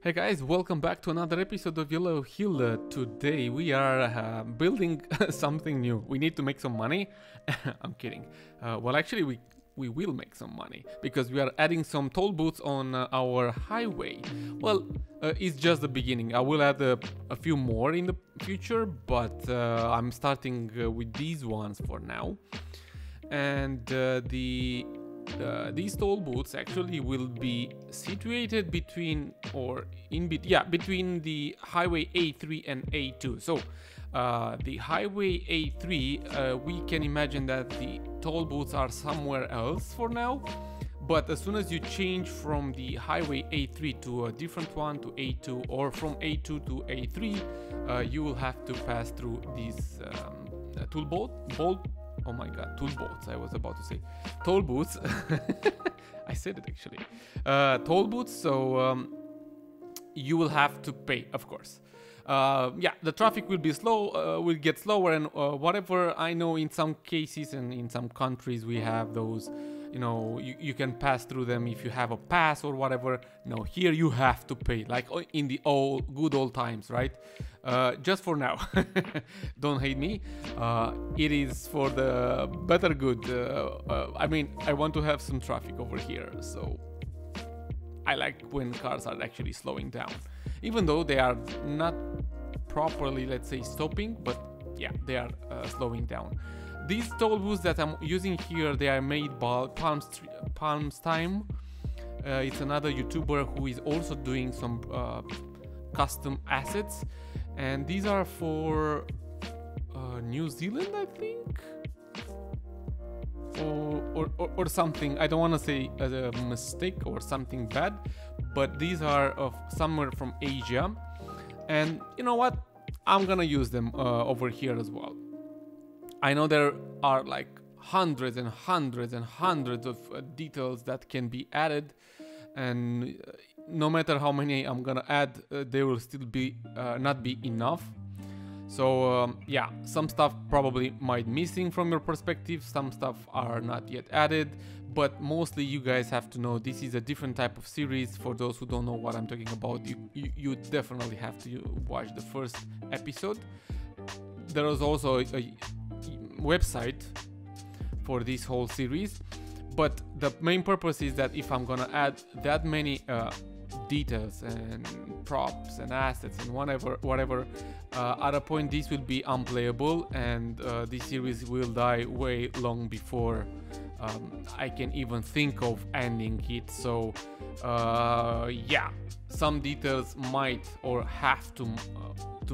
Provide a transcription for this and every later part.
Hey guys, welcome back to another episode of Yellow Hill. Today we are building something new. We need to make some money. I'm kidding. Well, actually, we will make some money because we are adding some toll booths on our highway. Well, it's just the beginning. I will add a few more in the future, but I'm starting with these ones for now. And these toll booths actually will be situated between between the highway A3 and A2. So the highway A3, we can imagine that the toll booths are somewhere else for now, but as soon as you change from the highway A3 to a different one, to A2, or from A2 to A3, you will have to pass through these oh my god, toll boats, I was about to say. Toll booths. I said it actually. Toll booths, so you will have to pay, of course. The traffic will be slow, will get slower, and whatever. I know in some cases and in some countries we have those, you can pass through them if you have a pass or whatever. No, here you have to pay, like in the good old times, right? Just for now. Don't hate me. It is for the better good. I want to have some traffic over here, so I like when cars are actually slowing down, even though they are not properly, let's say, stopping, but yeah, they are slowing down. These toll booths that I'm using here, they are made by Palms Time. It's another YouTuber who is also doing some custom assets, and these are for New Zealand, I think, or something. I don't want to say a mistake or something bad, but these are of somewhere from Asia, and you know what? I'm gonna use them over here as well. I know there are like hundreds and hundreds and hundreds of details that can be added, and no matter how many I'm gonna add, they will still be not be enough. So some stuff probably might missing from your perspective, some stuff are not yet added, but mostly you guys have to know this is a different type of series. For those who don't know what I'm talking about, you definitely have to watch the first episode. There is also a website for this whole series, but the main purpose is that if I'm gonna add that many details and props and assets and whatever, at a point this will be unplayable, and this series will die way long before I can even think of ending it. So some details might or have to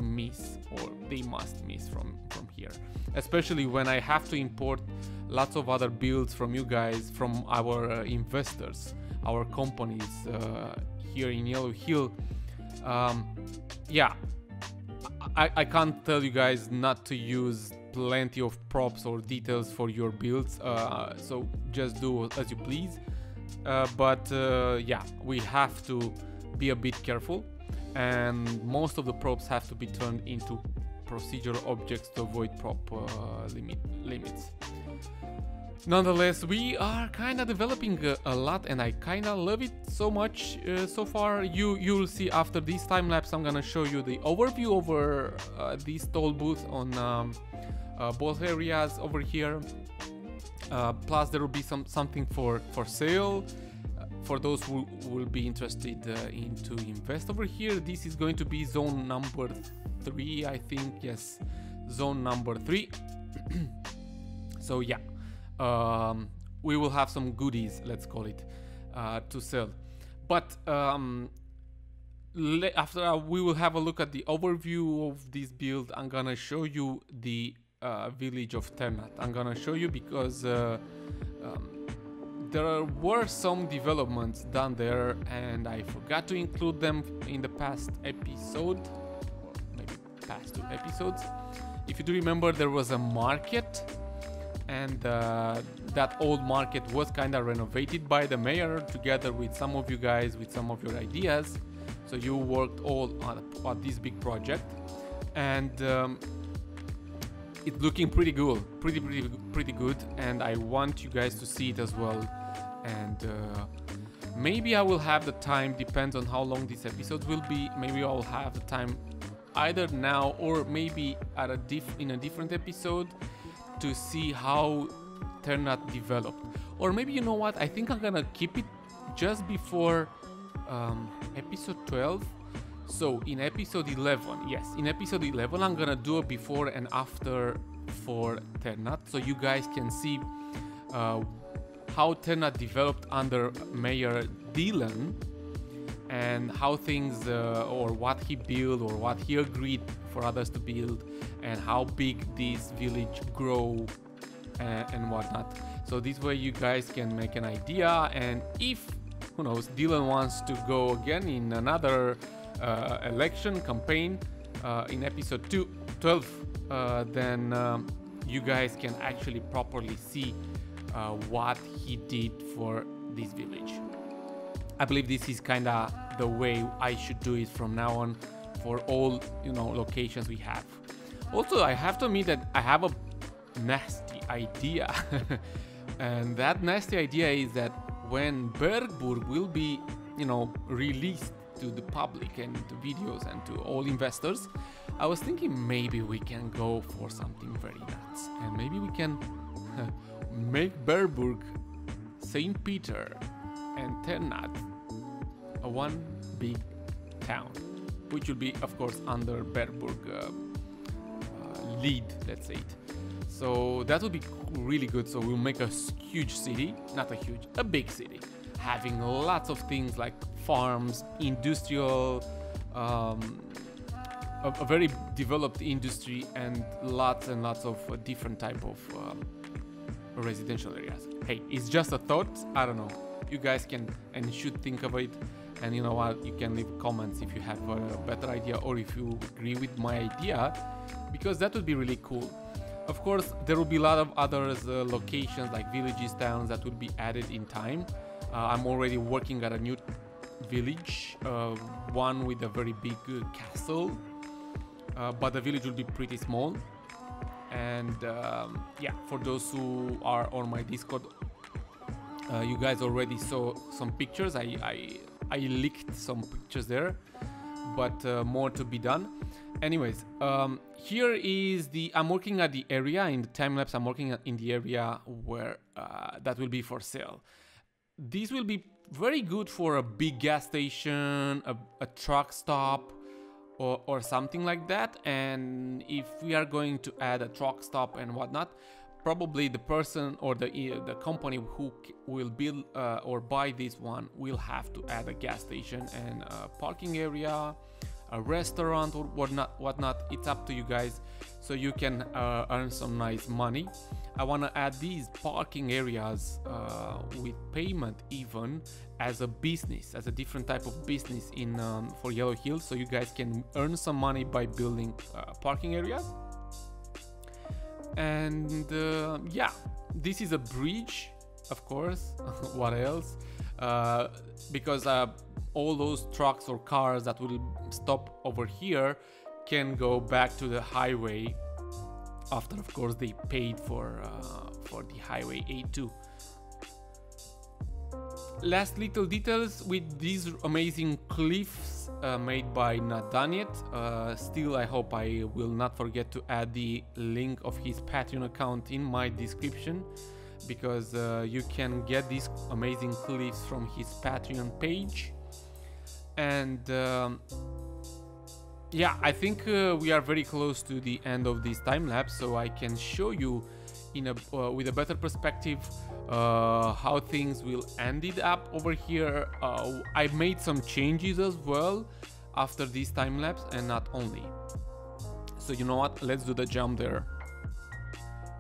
miss, or they must miss from here, especially when I have to import lots of other builds from you guys, from our investors, our companies here in Yellow Hill. I can't tell you guys not to use plenty of props or details for your builds, so just do as you please, but we have to be a bit careful, and most of the props have to be turned into procedural objects to avoid prop limits. Nonetheless, we are kind of developing a lot, and I kind of love it so much so far. You'll see after this time lapse, I'm gonna show you the overview over these toll booths on both areas over here. Plus, there will be something for sale for those who will be interested in to invest over here. This is going to be zone number 3, I think. Yes, zone number 3. So yeah. We will have some goodies, let's call it, to sell. But after we will have a look at the overview of this build, I'm gonna show you the village of Ternat. I'm gonna show you because there were some developments done there, and I forgot to include them in the past episode, or maybe past 2 episodes. If you do remember, there was a market, and that old market was kind of renovated by the mayor together with some of you guys, with some of your ideas. So you worked all on this big project, and it's looking pretty good, pretty good, and I want you guys to see it as well. And Maybe I will have the time, depends on how long this episode will be. Maybe I'll have the time either now or maybe at in a different episode to see how Ternat developed. Or maybe, you know what, I think I'm gonna keep it just before episode 12. So in episode 11, yes, in episode 11 I'm gonna do a before and after for Ternat, so you guys can see how Ternat developed under Mayor Dylan, and how things or what he built or what he agreed for others to build, and how big this village grow and whatnot. So this way you guys can make an idea, and if, who knows, Dylan wants to go again in another election campaign in episode 12, then you guys can actually properly see what he did for this village. I believe this is kind of the way I should do it from now on for all, you know, locations we have. Also, I have to admit that I have a nasty idea. And that nasty idea is that when Bergburg will be, you know, released to the public and to videos and to all investors, I was thinking maybe we can go for something very nuts, and maybe we can make Bergburg, St. Peter and Ternat a one big town, which will be of course under Bergburg lead, let's say it. So that would be really good. So we'll make a huge city, not a huge, a big city, having lots of things like farms, industrial, a very developed industry, and lots of different type of residential areas. Hey, it's just a thought, I don't know. You guys can and should think of it, and you know what, you can leave comments if you have a better idea or if you agree with my idea, because that would be really cool. Of course, there will be a lot of other locations like villages, towns that will be added in time. I'm already working at a new village, one with a very big castle, but the village will be pretty small. And yeah, for those who are on my Discord, you guys already saw some pictures. I leaked some pictures there, but more to be done. Anyways, here is I'm working at the area in the time lapse. I'm working in the area where that will be for sale. This will be very good for a big gas station, a truck stop, or something like that. And if we are going to add a truck stop and whatnot, probably the person or the company who will build or buy this one will have to add a gas station and a parking area, a restaurant or whatnot. It's up to you guys, so you can earn some nice money. I want to add these parking areas with payment even as a business, as a different type of business in for Yellow Hills, so you guys can earn some money by building parking areas. And yeah, this is a bridge, of course. What else? Because all those trucks or cars that will stop over here can go back to the highway after, of course, they paid for the highway A2. Last little details with these amazing cliffs made by not done yet. Still, I hope I will not forget to add the link of his Patreon account in my description, because you can get these amazing cliffs from his Patreon page. And yeah, I think we are very close to the end of this time lapse, so I can show you in a with a better perspective how things will ended up over here. I made some changes as well after this time lapse, and not only. So you know what? Let's do the jump there.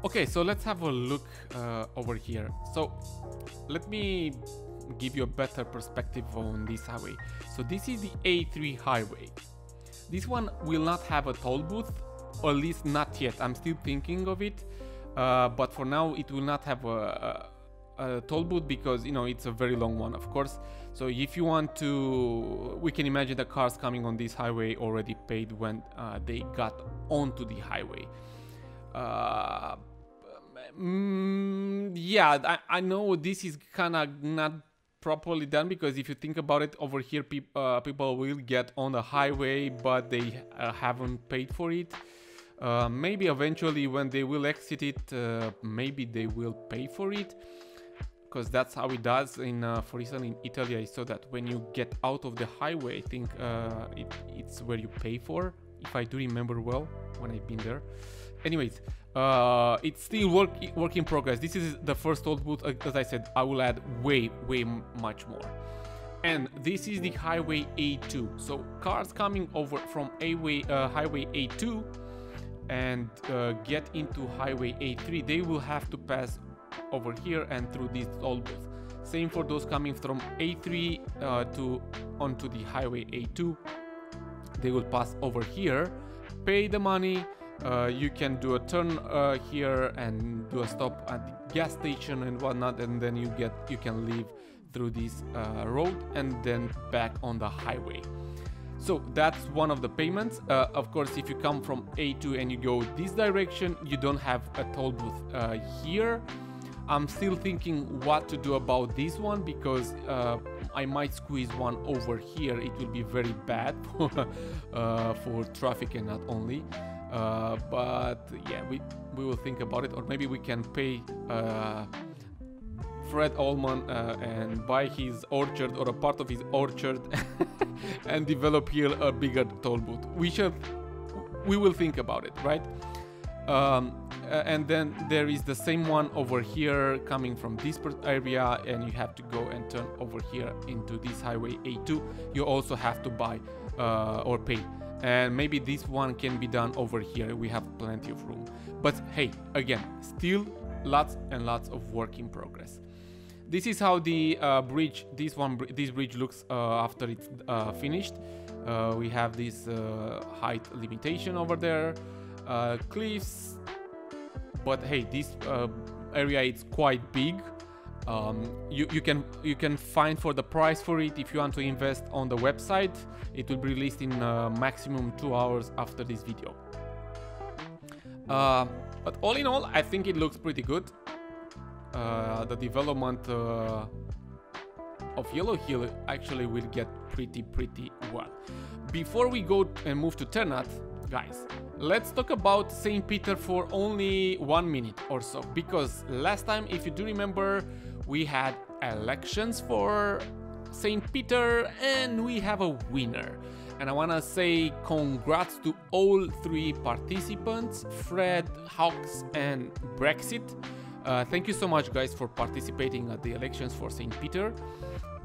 Okay, so let's have a look over here. So let me give you a better perspective on this highway. So this is the A3 highway. This one will not have a toll booth, or at least not yet. I'm still thinking of it, but for now it will not have a toll booth, because you know it's a very long one, of course. So if you want to, we can imagine the cars coming on this highway already paid when they got onto the highway. Yeah, I know this is kind of not properly done, because if you think about it, over here people will get on the highway, but they haven't paid for it. Maybe eventually when they will exit it, maybe they will pay for it, because that's how it does in, for instance, in Italy. I saw that when you get out of the highway, I think it's where you pay for, if I do remember well, when I've been there. Anyways, it's still work in progress. This is the first toll booth. As I said, I will add way much more. And this is the highway A2. So cars coming over from highway A2 and get into highway A3, they will have to pass over here and through this toll booth. Same for those coming from A3 onto the highway A2. They will pass over here, pay the money. You can do a turn here and do a stop at the gas station and whatnot, and then you can leave through this road and then back on the highway. So that's one of the payments. Of course, if you come from A2 and you go this direction, you don't have a toll booth here. I'm still thinking what to do about this one, because I might squeeze one over here. It will be very bad for traffic and not only. But yeah, we will think about it, or maybe we can pay Fred Ullman and buy his orchard or a part of his orchard and develop here a bigger toll booth. We will think about it, right? And then there is the same one over here coming from this area, and you have to go and turn over here into this highway A2. You also have to buy or pay. And maybe this one can be done over here. We have plenty of room. But hey, again, still lots and lots of work in progress. This is how the bridge, this bridge looks after it's finished. We have this height limitation over there, cliffs. But hey, this area is quite big. You can find for the price for it if you want to invest on the website. It will be released in maximum 2 hours after this video. But all in all, I think it looks pretty good. The development of Yellow Hill actually will get pretty well. Before we go and move to Ternat, guys, let's talk about St. Peter for only 1 minute or so, because last time, if you do remember, we had elections for St. Peter and we have a winner. And I want to say congrats to all 3 participants, Fred, Hawks and Brexit. Thank you so much, guys, for participating at the elections for St. Peter.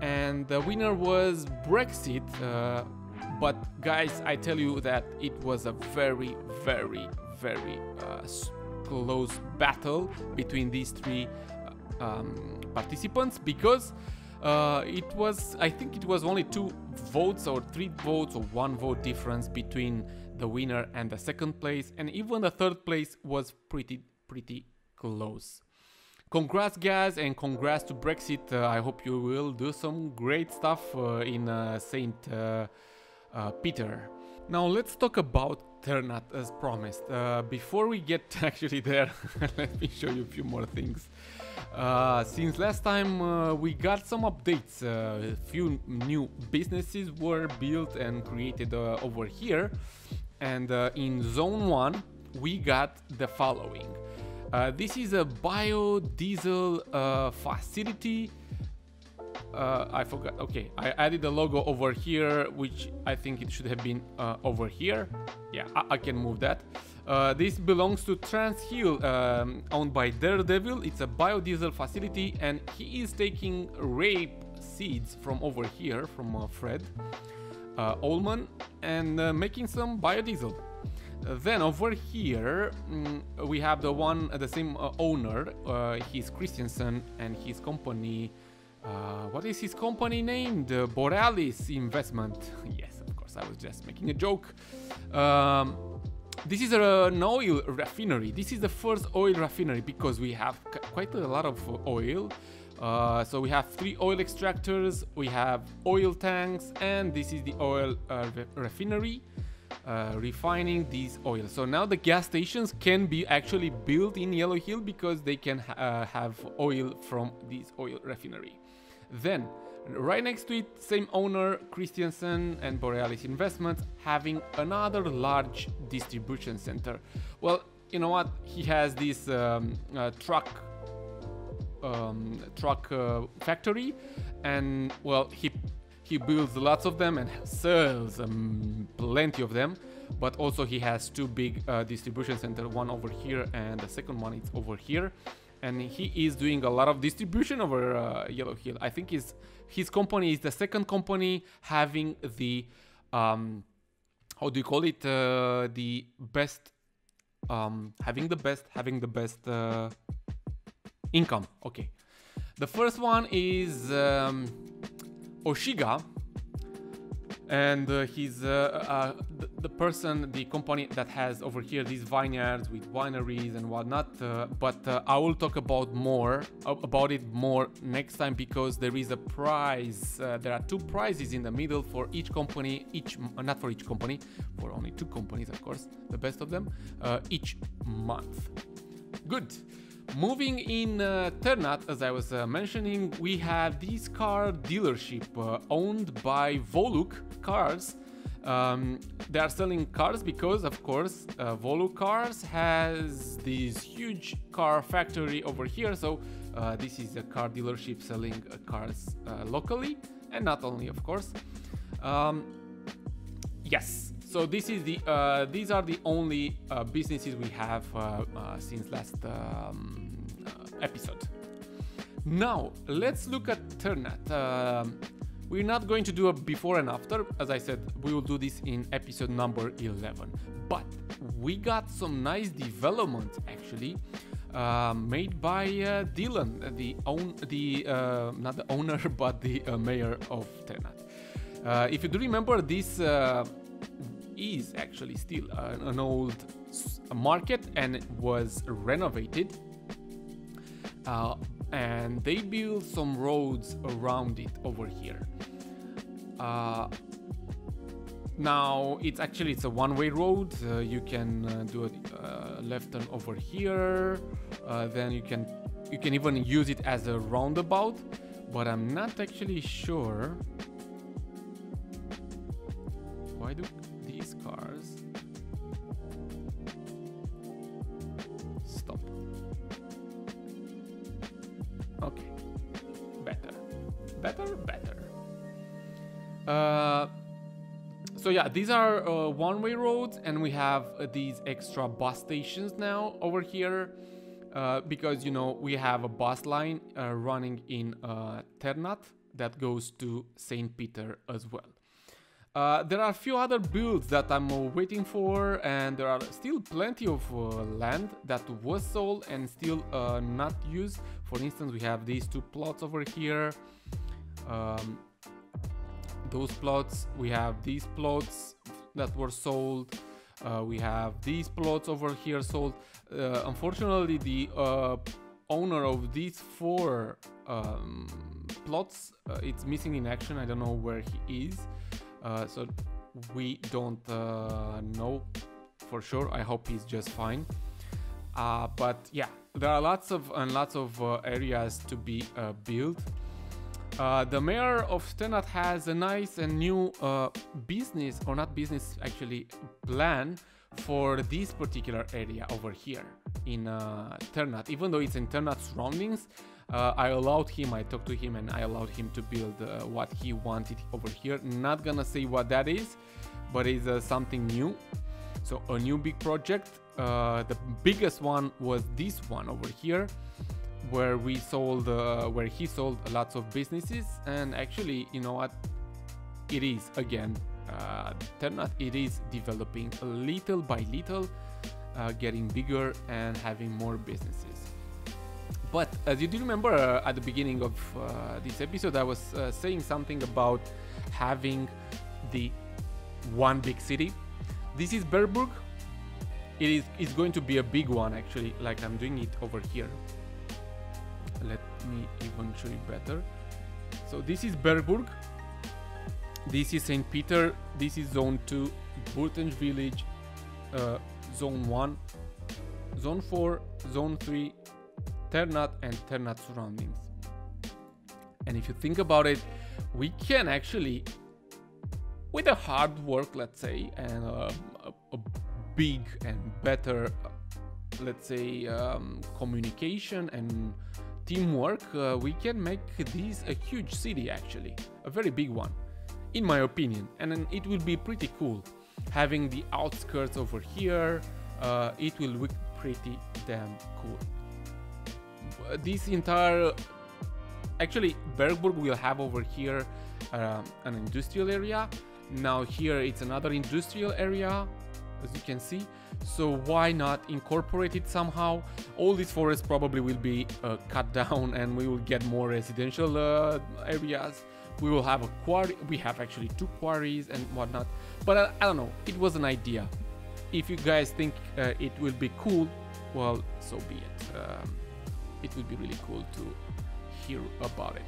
And the winner was Brexit. But guys, I tell you that it was a very close battle between these 3 participants, because I think it was only 2 votes or 3 votes or 1 vote difference between the winner and the second place, and even the third place was pretty close. Congrats, guys, and congrats to Brexit. I hope you will do some great stuff in St. Peter. Now let's talk about Ternat as promised. Before we get actually there, let me show you a few more things. Since last time we got some updates. A few new businesses were built and created over here, and in Zone 1 we got the following. This is a biodiesel facility. I forgot. Okay, I added the logo over here, which I think it should have been over here. Yeah, I can move that. This belongs to Transhill, owned by Daredevil. It's a biodiesel facility, and he is taking rape seeds from over here, from Fred Ullman, and making some biodiesel. Then over here we have the same owner. He's Christensen, and his company. What is his company named? Borealis Investment. Yes, of course, I was just making a joke. This is an oil refinery. This is the first oil refinery because we have quite a lot of oil. So we have 3 oil extractors, we have oil tanks, and this is the oil refinery. Refining these oil. So now the gas stations can be actually built in Yellow Hill because they can have oil from this oil refinery. Then Right next to it, same owner, Christiansen and Borealis Investments, having another large distribution center. Well, you know what? He has this truck factory, and well, he builds lots of them and sells plenty of them. But also he has two big distribution centers, one over here and the second one is over here. And he is doing a lot of distribution over Yellow Hill. I think his company is the second company having the how do you call it, the best, having the best income. Okay, the first one is Oshiga, and he's the person, the company that has over here these vineyards with wineries and whatnot. But I will talk about it more next time, because there is a prize. There are two prizes in the middle for each company, not for each company, for only two companies, of course, the best of them, each month. Good. Moving in Ternat, as I was mentioning, we have this car dealership owned by Voluk Cars. They are selling cars because, of course, Voluk Cars has this huge car factory over here. So this is a car dealership selling cars locally, and not only, of course. Yes. So this is the these are the only businesses we have since last episode. Now let's look at Ternat. We're not going to do a before and after. As I said, we will do this in episode number 11. But we got some nice developments actually made by Dylan, not the owner, but the mayor of Ternat. If you do remember, this is actually still an old market, and it was renovated, and they built some roads around it over here. Now it's a one-way road. You can do a left turn over here, then you can even use it as a roundabout, but I'm not actually sure why do these cars stop. Okay, better. So yeah, these are one-way roads, and we have these extra bus stations now over here, because you know we have a bus line running in Ternat that goes to St. Peter as well. There are a few other builds that I'm waiting for, and there are still plenty of land that was sold and still not used. For instance, we have these two plots over here. Those plots, we have these plots that were sold. We have these plots over here sold. Unfortunately, the owner of these four plots, it's missing in action. I don't know where he is. So we don't know for sure. I hope he's just fine. But yeah, there are lots of areas to be built. The mayor of Ternat has a nice and new business, or not business actually, plan for this particular area over here in Ternat. Even though it's in Ternat surroundings, I talked to him and I allowed him to build what he wanted over here. Not gonna say what that is, but it's something new. So a new big project. The biggest one was this one over here, where he sold lots of businesses. And actually, you know what, it is again, Ternat, it is developing little by little, getting bigger and having more businesses. But as you do remember, at the beginning of this episode, I was saying something about having the one big city. This is Berburg. It's going to be a big one actually, like I'm doing it over here. Let me even show you better. So this is Berburg. This is St. Peter. This is Zone 2, Burtenj Village, Zone 1, Zone 4, Zone 3, Ternat and Ternat surroundings. And if you think about it, we can actually, with a hard work, let's say, and a big and better, let's say, communication and teamwork, we can make this a huge city, actually, a very big one, in my opinion. And then it will be pretty cool having the outskirts over here. It will look pretty damn cool. This entire, actually, Bergburg will have over here an industrial area. Now here it's another industrial area, as you can see. So why not incorporate it somehow? All these forests probably will be cut down, and we will get more residential areas. We will have a quarry. We have actually 2 quarries and whatnot. But I don't know. It was an idea. If you guys think it will be cool, well, so be it. It will be really cool to hear about it.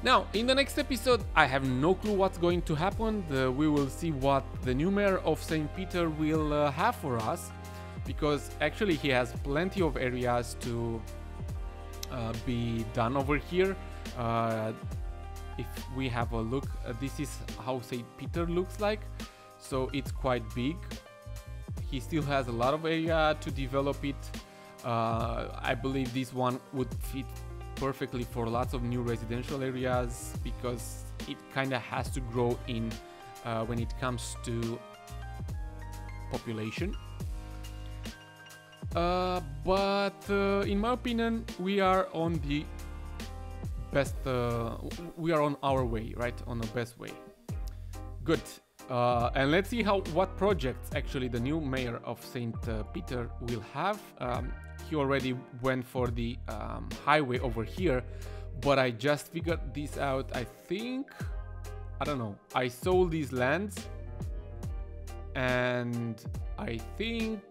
Now, in the next episode, I have no clue what's going to happen. We will see what the new mayor of St. Peter will have for us, because actually he has plenty of areas to be done over here. If we have a look, this is how St. Peter looks like. So it's quite big. He still has a lot of area to develop it. I believe this one would fit perfectly for lots of new residential areas, because it kind of has to grow in when it comes to population. But in my opinion, we are on the best, we are on our way, right? On the best way. Good. And let's see what projects actually the new mayor of St. Peter will have. He already went for the highway over here, but I just figured this out. I think, I don't know, I sold these lands, and I think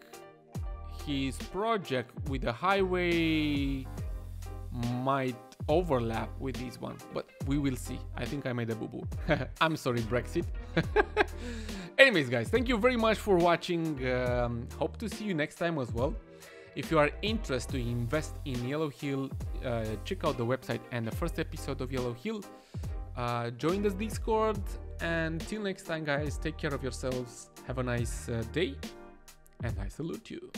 his project with the highway might overlap with this one, but we will see. I think I made a boo-boo. I'm sorry, Brexit. Anyways, guys, thank you very much for watching. Hope to see you next time as well. If you are interested to invest in Yellow Hill, check out the website and the first episode of Yellow Hill. Join the Discord, and till next time, guys, take care of yourselves. Have a nice day, and I salute you.